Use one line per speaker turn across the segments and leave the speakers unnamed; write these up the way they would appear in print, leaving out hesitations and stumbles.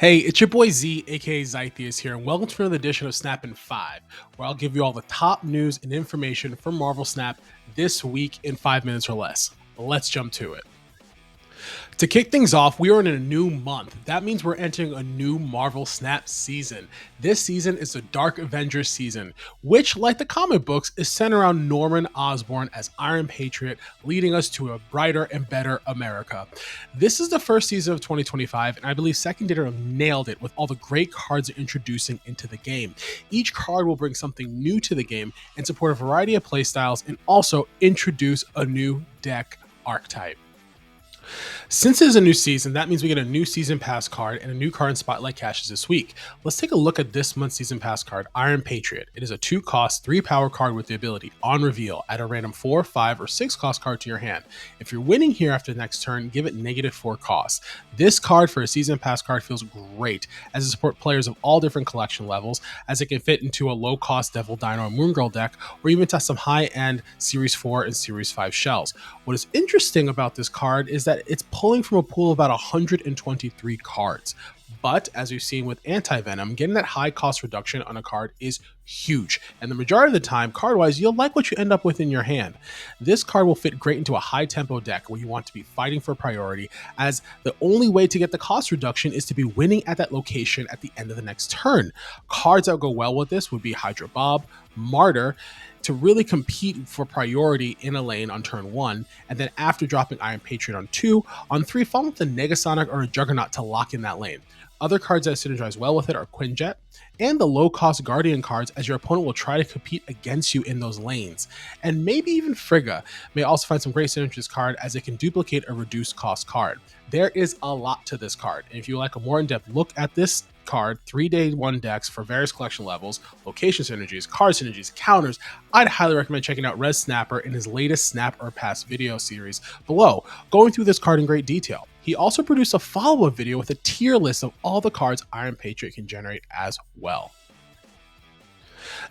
Hey, it's your boy Z, aka Zytheus here, and welcome to another edition of Snap in 5, where I'll give you all the top news and information from Marvel Snap this week in 5 minutes or less. Let's jump to it. To kick things off, we are in a new month. That means we're entering a new Marvel Snap season. This season is the Dark Avengers season, which, like the comic books, is centered around Norman Osborn as Iron Patriot, leading us to a brighter and better America. This is the first season of 2025, and I believe Second Data nailed it with all the great cards they're introducing into the game. Each card will bring something new to the game and support a variety of playstyles, and also introduce a new deck archetype. Since it is a new season, that means we get a new season pass card and a new card in Spotlight Caches this week. Let's take a look at this month's season pass card, Iron Patriot. It is a 2-cost, 3-power card with the ability, on reveal, add a random 4, 5, or 6-cost card to your hand. If you're winning here after the next turn, give it -4 costs. This card for a season pass card feels great, as it supports players of all different collection levels, as it can fit into a low-cost Devil Dino and Moon Girl deck, or even test some high-end Series 4 and Series 5 shells. What is interesting about this card is that it's pulling from a pool of about 123 cards. But as we've seen with Anti-Venom, getting that high cost reduction on a card is huge. And the majority of the time, card-wise, you'll like what you end up with in your hand. This card will fit great into a high-tempo deck where you want to be fighting for priority, as the only way to get the cost reduction is to be winning at that location at the end of the next turn. Cards that would go well with this would be Hydra Bob, Martyr, to really compete for priority in a lane on turn 1, and then after dropping Iron Patriot on 2, on 3 follow with a Negasonic or a Juggernaut to lock in that lane. Other cards that synergize well with it are Quinjet and the low-cost Guardian cards, as your opponent will try to compete against you in those lanes. And maybe even Frigga may also find some great synergy with this card, as it can duplicate a reduced cost card. There is a lot to this card, and if you like a more in-depth look at this card, 3-day 1 decks for various collection levels, location synergies, card synergies, counters, I'd highly recommend checking out ReZ Snapper in his latest Snap or Pass video series below, going through this card in great detail. He also produced a follow-up video with a tier list of all the cards Iron Patriot can generate as well.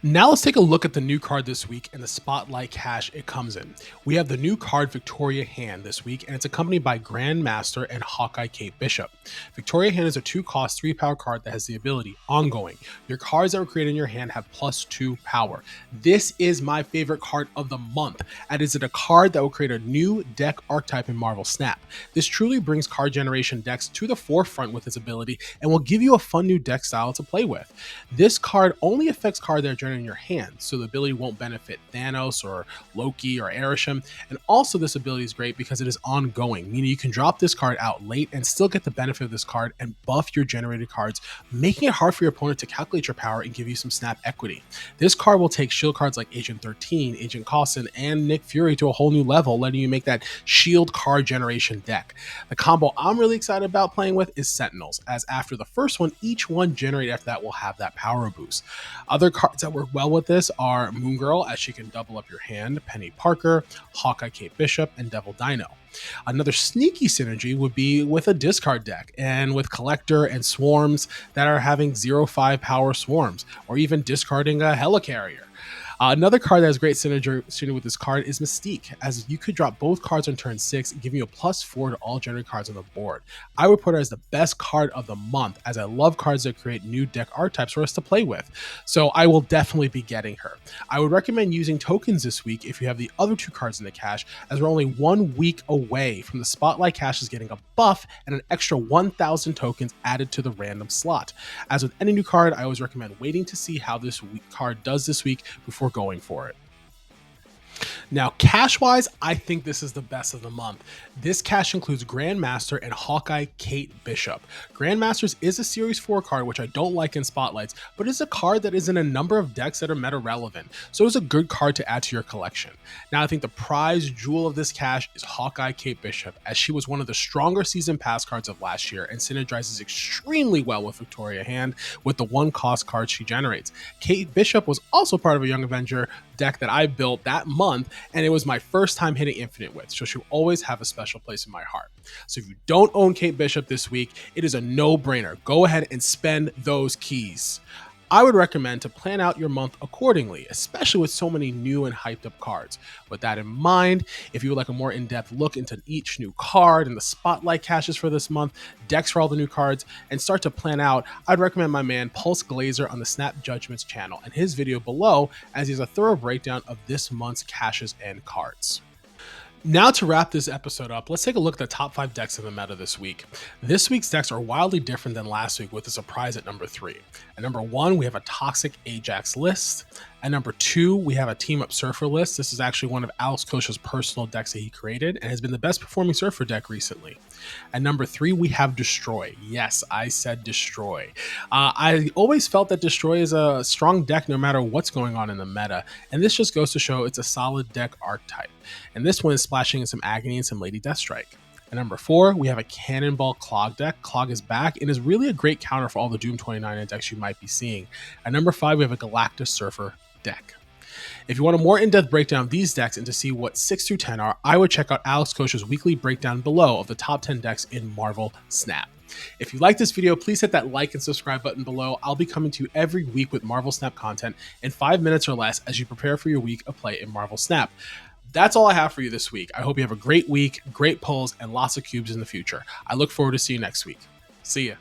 Now let's take a look at the new card this week and the Spotlight Cache it comes in. We have the new card Victoria Hand this week, and it's accompanied by Grandmaster and Hawkeye Kate Bishop. Victoria Hand is a 2-cost, 3-power card that has the ability, ongoing. Your cards that were created in your hand have +2 power. This is my favorite card of the month, and is it a card that will create a new deck archetype in Marvel Snap. This truly brings card generation decks to the forefront with its ability, and will give you a fun new deck style to play with. This card only affects cards that are generated in your hand, so the ability won't benefit Thanos or Loki or Arishem. And also this ability is great because it is ongoing, meaning you can drop this card out late and still get the benefit of this card and buff your generated cards, making it hard for your opponent to calculate your power and give you some snap equity. This card will take shield cards like Agent 13, Agent Coulson, and Nick Fury to a whole new level, letting you make that shield card generation deck. The combo I'm really excited about playing with is Sentinels, as after the first one, each one generated after that will have that power boost. Other cards that work well with this are Moon Girl, as she can double up your hand, Penny Parker, Hawkeye Kate Bishop, and Devil Dino. Another sneaky synergy would be with a discard deck, and with Collector and Swarms that are having 0-5 power Swarms, or even discarding a Helicarrier. Another card that has great synergy with this card is Mystique, as you could drop both cards on turn 6, giving you a +4 to all generated cards on the board. I would put her as the best card of the month, as I love cards that create new deck archetypes for us to play with. So I will definitely be getting her. I would recommend using tokens this week if you have the other 2 cards in the cache, as we're only 1 week away from the Spotlight Caches getting a buff and an extra 1,000 tokens added to the random slot. As with any new card, I always recommend waiting to see how this card does this week before going for it. Now, cache-wise, I think this is the best of the month. This cache includes Grandmaster and Hawkeye Kate Bishop. Grandmasters is a Series 4 card, which I don't like in Spotlights, but it's a card that is in a number of decks that are meta relevant, so it's a good card to add to your collection. Now, I think the prize jewel of this cache is Hawkeye Kate Bishop, as she was one of the stronger season pass cards of last year and synergizes extremely well with Victoria Hand with the 1-cost card she generates. Kate Bishop was also part of a Young Avenger deck that I built that month, and it was my first time hitting Infinite with, so she'll always have a special place in my heart. So if you don't own Kate Bishop this week, it is a no-brainer. Go ahead and spend those keys. I would recommend to plan out your month accordingly, especially with so many new and hyped up cards. With that in mind, if you would like a more in-depth look into each new card and the spotlight caches for this month, decks for all the new cards, and start to plan out, I'd recommend my man Pulse Glazer on the Snap Judgements channel and his video below, as he has a thorough breakdown of this month's caches and cards. Now to wrap this episode up, let's take a look at the top 5 decks in the meta this week. This week's decks are wildly different than last week, with a surprise at number 3. At number 1, we have a Toxic Ajax list. At number 2, we have a Team Up Surfer list. This is actually one of Alex Kosh's personal decks that he created and has been the best performing Surfer deck recently. At number 3, we have Destroy. Yes, I said Destroy. I always felt that Destroy is a strong deck no matter what's going on in the meta, and this just goes to show it's a solid deck archetype. And this one is splashing in some Agony and some Lady Deathstrike. At number 4, we have a Cannonball Clog deck. Clog is back and is really a great counter for all the Doom 29 decks you might be seeing. At number 5, we have a Galactus Surfer deck. If you want a more in-depth breakdown of these decks and to see what 6 through 10 are, I would check out Alex Kosh's weekly breakdown below of the top 10 decks in Marvel Snap. If you like this video, please hit that like and subscribe button below. I'll be coming to you every week with Marvel Snap content in 5 minutes or less as you prepare for your week of play in Marvel Snap. That's all I have for you this week. I hope you have a great week, great pulls, and lots of cubes in the future. I look forward to seeing you next week. See ya.